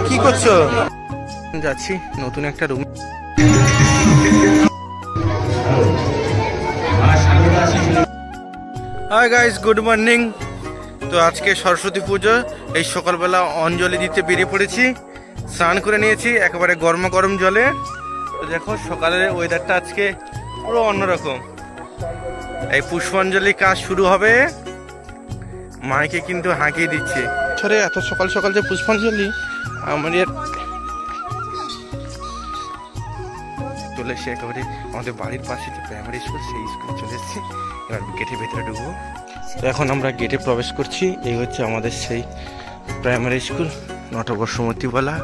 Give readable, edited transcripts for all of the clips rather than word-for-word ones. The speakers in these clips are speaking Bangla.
কি করছো? যাচ্ছি নতুন একটা room. Hi guys, good morning. তো আজকে সরস্বতী পুজো, এই সকালবেলা অঞ্জলি দিতে বেরিয়ে পড়েছি। স্নান করে নিয়েছি একেবারে গরমা গরম জলে। তো দেখো সকালের ওয়েদারটা আজকে পুরো অন্যরকম। এই পুষ্পাঞ্জলি কাজ শুরু হবে, মাইকে কিন্তু হাঁকিয়ে দিচ্ছে। সরে এত সকাল সকাল যে পুষ্পাঞ্জলি, আমাদের চলে এসে একেবারে আমাদের বাড়ির পাশে যে প্রাইমারি স্কুল, সেই স্কুলে চলে এসেছি। এবার গেটের ভেতরে ঢুকবো। তো এখন আমরা গেটে প্রবেশ করছি। এই হচ্ছে আমাদের সেই প্রাইমারি স্কুল, নটবর সুমতিবালা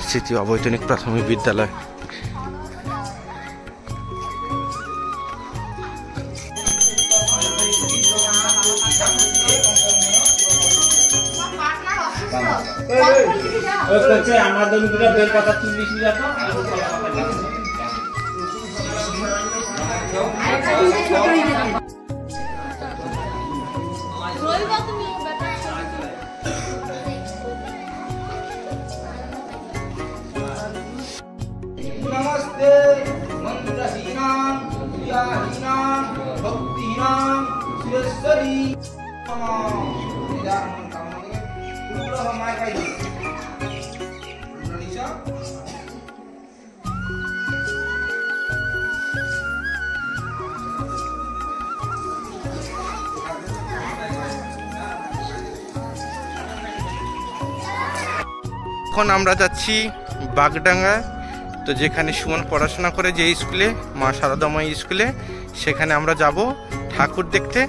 স্মৃতি অবৈতনিক প্রাথমিক বিদ্যালয়। नमस्ते मंत्रहीनां क्रियाहीनां भक्तिहीनां सुरेश्वरी नमः। निदानं कामने पूर्ण मायकाई ननिशा এখন আমরা যাচ্ছি বাগডাঙ্গা। তো যেখানে সুমন পড়াশোনা করে, যে স্কুলে, মা শারদাময়ী স্কুলে, সেখানে আমরা যাব ঠাকুর দেখতে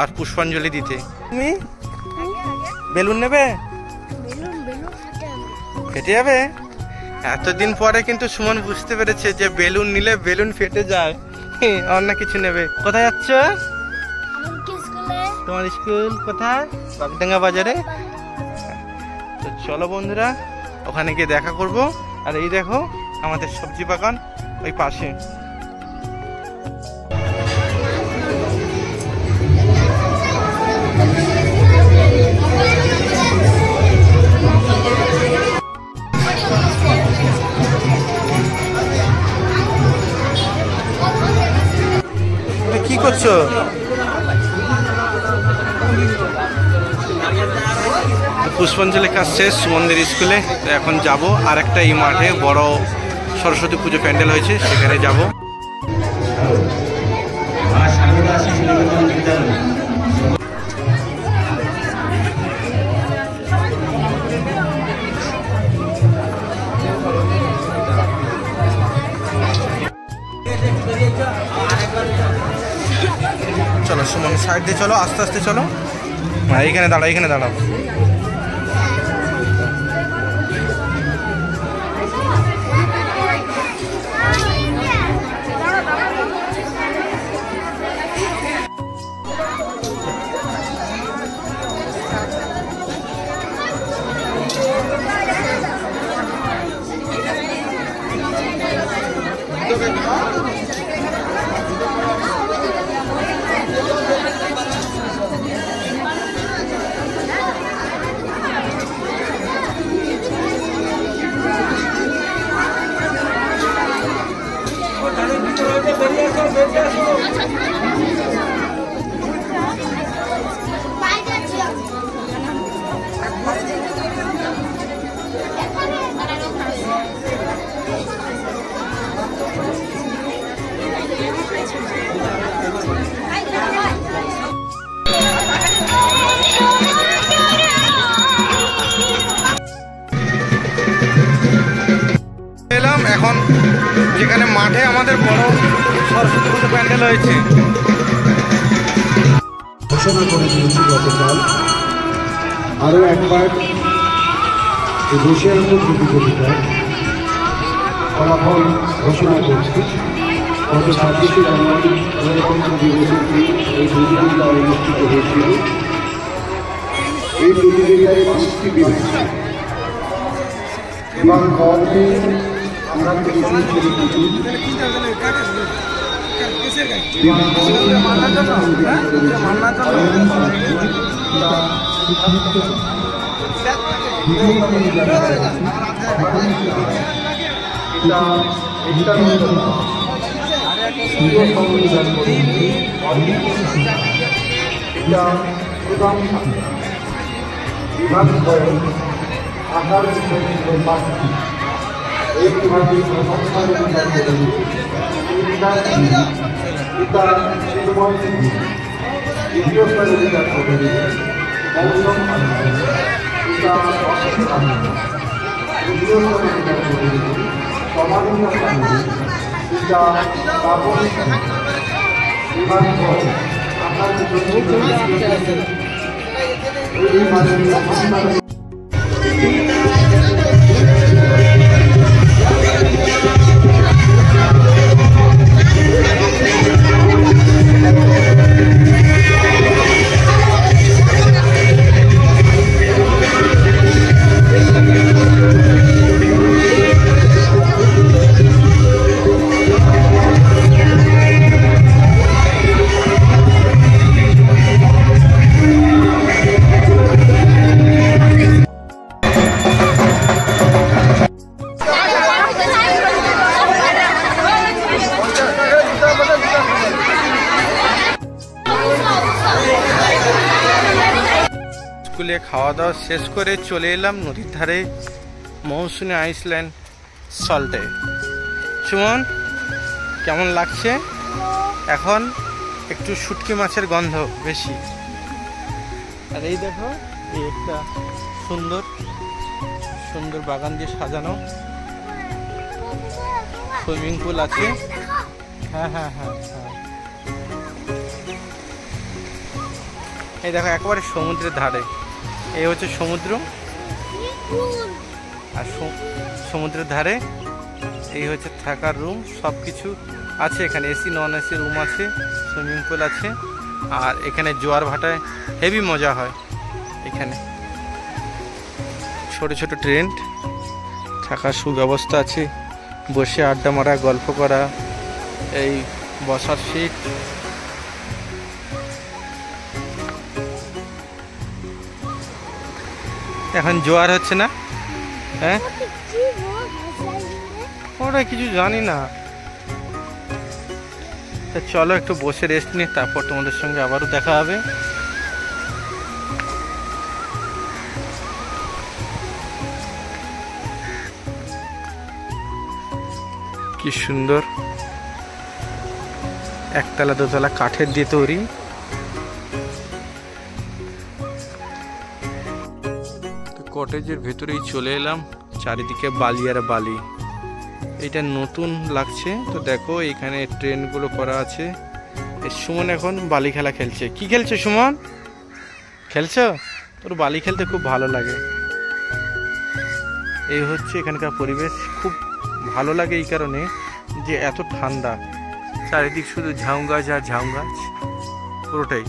আর পুষ্পাঞ্জলি দিতে। তুমি বেলুন নেবে? ফেটে যাবে? এতদিন পরে কিন্তু সুমন বুঝতে পেরেছে যে বেলুন নিলে বেলুন ফেটে যায়। অন্য কিছু নেবে। কোথায় যাচ্ছ? তোমার স্কুল কোথায়? বাগডাঙ্গা বাজারে। তো চলো বন্ধুরা, ওখানে গিয়ে দেখা করব। আর এই দেখো আমাদের সবজি বাগান ওই পাশে। কি করছো? পুষ্পাঞ্জলি কাজ শেষ সুমনদের স্কুলে। এখন যাব আর একটা এই মাঠে বড় সরস্বতী পুজো প্যান্ডেল হয়েছে, সেখানে যাব। চলো সুমন সাইড দিয়ে চলো, আস্তে আস্তে চলো। এইখানে দাঁড়াও, এইখানে দাঁড়াও। এখন যেখানে মাঠে আমাদের বড় সরস্বতী পুজো প্যান্ডেল হয়েছে, ঘোষণা করে দিয়েছি গতকাল। আরও একবার রুশিয়ান প্রতিযোগিতার ফলাফল ঘোষণা করছি। গত 26শে জানুয়ারি গণতন্ত্র দিবসের দিন এই প্রতিযোগিতা অনুষ্ঠিত হয়েছিল। এই প্রতিযোগিতায় 5টি বিভাগ এবং কমে আমরা পেয়েছি স্কুলে খাওয়া দাওয়া শেষ করে চলে এলাম নদীর ধারে মৌসুমী আইসল্যান্ড সল্টে। সুমন, কেমন লাগছে? এখন একটু শুটকি মাছের গন্ধ বেশি। আর এই দেখো, এই একটা সুন্দর সুন্দর বাগান দিয়ে সাজানো সুইমিং পুল আছে। হ্যাঁ হ্যাঁ হ্যাঁ হ্যাঁ, এই দেখো একেবারে সমুদ্রের ধারে। এই হচ্ছে সমুদ্র, আর সমুদ্রের ধারে এই হচ্ছে থাকার রুম। সব কিছু আছে এখানে, এসি নন এসি রুম আছে, সুইমিং পুল আছে। আর এখানে জোয়ার ভাটায় হেভি মজা হয়। এখানে ছোট ছোট টেন্ট, থাকার সুব্যবস্থা আছে, বসে আড্ডা মারা, গল্প করা, এই বসার সিট। এখন জোয়ার হচ্ছে না? হ্যাঁ, ওরা কিছু জানি না। চলো একটু বসে রেস্ট নিই, তারপর তোমাদের সঙ্গে আবারও দেখা হবে। কি সুন্দর একতলা দোতলা কাঠের দিয়ে তৈরি। কটেজের ভেতরেই চলে এলাম, চারিদিকে বালি আর বালি। এটা নতুন লাগছে তো। দেখো এখানে ট্রেনগুলো করা আছে। সুমন এখন বালি খেলা খেলছে। কি খেলছে সুমন? খেলছো? তোর বালি খেলতে খুব ভালো লাগে। এই হচ্ছে এখানকার পরিবেশ, খুব ভালো লাগে এই কারণে যে এত ঠান্ডা, চারিদিক শুধু ঝাউ গাছ আর ঝাউ গাছ পুরোটাই।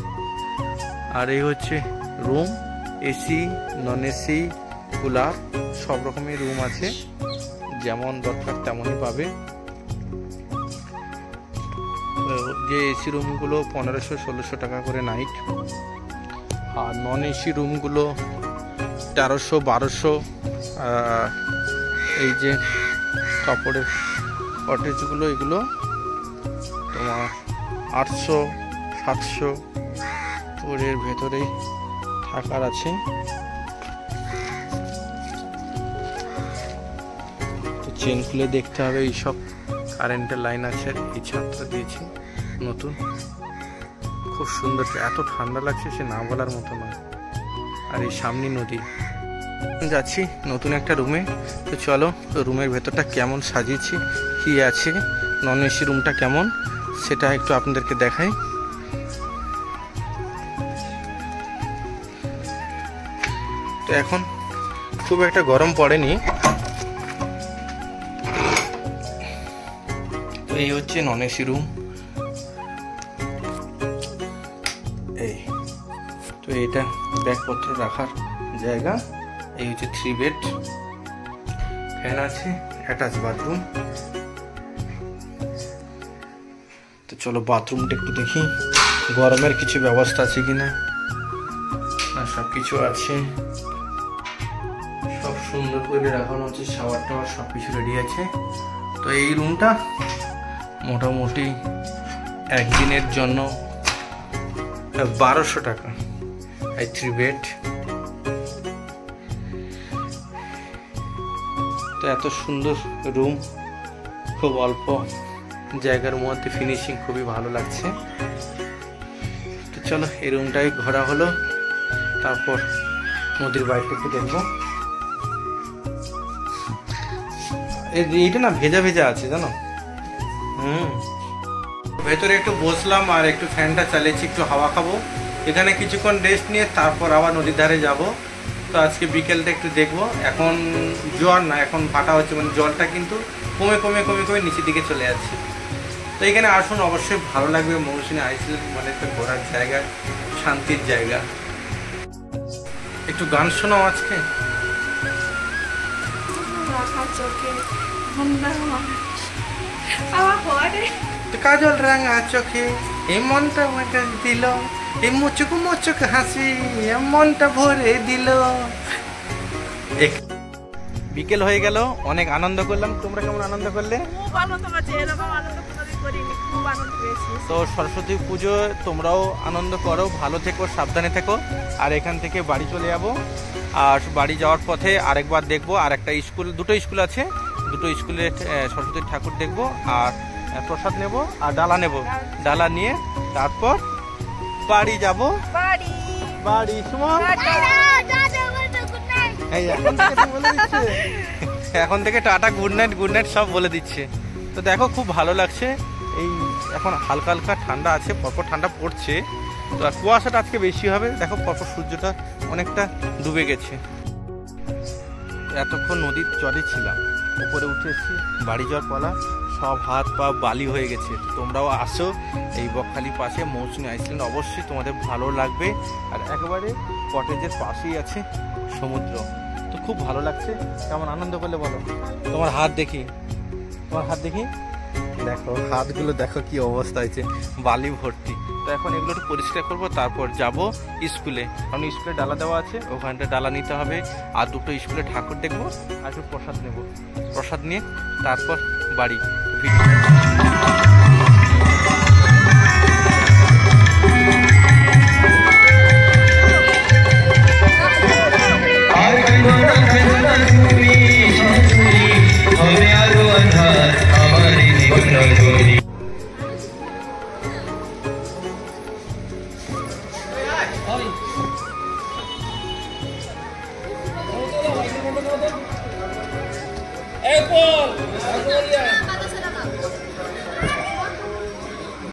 আর এই হচ্ছে room, AC non AC cooler সব রকমের রুম আছে, যেমন দরকার তেমনই পাবে। যে এসি রুমগুলো 1500-1600 টাকা করে নাইট, আর নন এসি রুমগুলো 1300-1200। এই যে কাপড়ের কটেজগুলো, এগুলো তোমার 800-700 এর ভেতরেই থাকার আছে। তো চেন খুলে দেখতে হবে, এইসব কারেন্টের লাইন আছে। এই ছাদটা দিয়েছি নতুন, খুব সুন্দর। এত ঠান্ডা লাগছে সে না বলার মতো নয়। আর এই সামনে নদী। যাচ্ছি নতুন একটা রুমে। তো চলো রুমের ভেতরটা কেমন সাজিয়েছি, কি আছে, নন এসি রুমটা কেমন, সেটা একটু আপনাদেরকে দেখাই। তো এখন খুব একটা গরম পড়েনি। তো এই হচ্ছে নন এসি রুম। এই তো এটা ব্যাগপত্র রাখার জায়গা। এই হচ্ছে 3 বেড, ফ্যান আছে, অ্যাটাচ বাথরুম। তো চলো বাথরুমটা একটু দেখি, গরমের কিছু ব্যবস্থা আছে কিনা। না, সব কিছু আছে। সুন্দর করে রাখানো হচ্ছে, শাওয়ার টাওয়ার সব কিছু রেডি আছে। তো এই রুমটা মোটামুটি একদিনের জন্য 1200 টাকা, এই 3 বেড। তো এত সুন্দর রুম, খুব অল্প জায়গার মধ্যে ফিনিশিং খুবই ভালো লাগছে। তো চলো এই রুমটাই ঘোরা হলো, তারপর নদীর বাইরটাকে দেখবো। এইটা না ভেজা ভেজা আছে জানো। ভেতরে একটু বসলাম আর একটু ফ্যানটা চালিয়েছি, একটু হাওয়া খাবো। এখানে কিছুক্ষণ রেস্ট নিয়ে তারপর আবার নদীর ধারে যাব। তো আজকে বিকেলটা একটু দেখবো। এখন জোয়ার না, এখন ভাটা হচ্ছে, মানে জলটা কিন্তু কমে কমে কমে কমে নিচের দিকে চলে যাচ্ছে। তো এখানে আসুন, অবশ্যই ভালো লাগবে। মৌসুমী আইসল্যান্ড মানে একটা ঘোরার জায়গা, শান্তির জায়গা। একটু গান শোনাও আজকে। কাজল রাঙা চোখে এই মনটা মনটা দিল, এই মুচুক মুচুক হাসি মনটা ভরে দিল। বিকেল হয়ে গেল, অনেক আনন্দ করলাম। তোমরা কেমন আনন্দ করলে? তো সরস্বতী পুজো তোমরাও আনন্দ করো, ভালো থেকো, সাবধানে থেকো। আর এখান থেকে বাড়ি চলে যাব। আর বাড়ি যাওয়ার পথে আরেকবার দেখবো, আর একটা স্কুল, দুটো স্কুল আছে, দুটো স্কুলে সরস্বতী ঠাকুর দেখবো, আর প্রসাদ নেব, আর ডালা নেব। ডালা নিয়ে তারপর বাড়ি যাব। বাড়ি এখন থেকে টাটা, গুড নাইট সব বলে দিচ্ছে। তো দেখো খুব ভালো লাগছে। এই এখন হালকা হালকা ঠান্ডা আছে, পরপর ঠান্ডা পড়ছে। তো আর কুয়াশাটা আজকে বেশি হবে। দেখো পরপর সূর্যটা অনেকটা ডুবে গেছে। এতক্ষণ নদীর চরে ছিলাম, উপরে উঠে এসেছি, বাড়ি যাওয়ার পালা। সব হাত পা বালি হয়ে গেছে। তোমরাও আসো এই বকখালির পাশে মৌসুমী আইসল্যান্ড, অবশ্যই তোমাদের ভালো লাগবে। আর একেবারে কটেজের পাশেই আছে সমুদ্র। তো খুব ভালো লাগছে। কেমন আনন্দ করলে বলো? তোমার হাত দেখি, দেখো হাতগুলো দেখো কি অবস্থা হয়েছে, বালি ভর্তি। তো এখন এগুলো একটু পরিষ্কার করবো, তারপর যাব স্কুলে। কারণ স্কুলে ডালা দেওয়া আছে, ওখানটা ডালা নিতে হবে। আর দুটো স্কুলে ঠাকুর দেখবো, আর একটু প্রসাদ নেব। প্রসাদ নিয়ে তারপর বাড়ি। Apple!